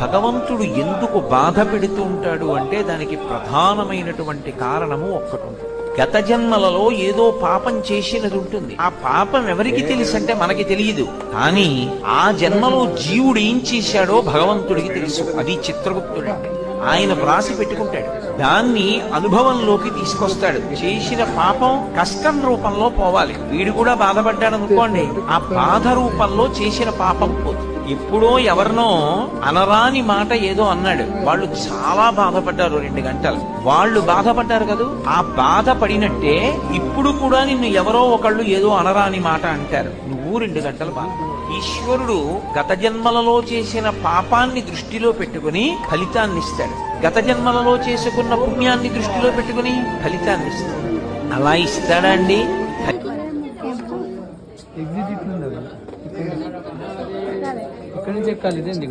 భగవంతుడు ఎందుకు బాధ పెడుతూ ఉంటాడు అంటే దానికి ప్రధానమైనటువంటి కారణము ఒక్కటి ఉంటుంది. గత జన్మలలో ఏదో పాపం చేసినది ఉంటుంది. ఆ పాపం ఎవరికి తెలుసంటే మనకి తెలియదు, కానీ ఆ జన్మలో జీవుడు ఏం చేశాడో భగవంతుడికి తెలుసు. అది చిత్రగుప్తుడంటే. ఆయన వ్రాసి పెట్టుకుంటాడు, దాన్ని అనుభవంలోకి తీసుకొస్తాడు. చేసిన పాపం కష్టం రూపంలో పోవాలి. వీడు కూడా బాధపడ్డాడు అనుకోండి, ఆ బాధ రూపంలో చేసిన పాపం పోతుంది. ఎప్పుడో ఎవరినో అనరాని మాట ఏదో అన్నాడు, వాళ్ళు చాలా బాధపడ్డారు 2 గంటలు. వాళ్ళు బాధపడ్డారు కదూ, ఆ బాధపడినట్టే ఇప్పుడు కూడా నిన్ను ఎవరో ఒకళ్ళు ఏదో అనరాని మాట అంటారు, నువ్వు 2 గంటలు బాధ. ఈశ్వరుడు గత జన్మలలో చేసిన పాపాన్ని దృష్టిలో పెట్టుకుని ఫలితాన్ని ఇస్తాడు, గత జన్మలలో చేసుకున్న పుణ్యాన్ని దృష్టిలో పెట్టుకుని ఫలితాన్ని ఇస్తాడు. అలా ఇస్తాడా అండి? ఎగ్జిట్ ఇట్లుండదు, ఇక్కడ నుంచి ఎక్కాలి, ఇదేంది.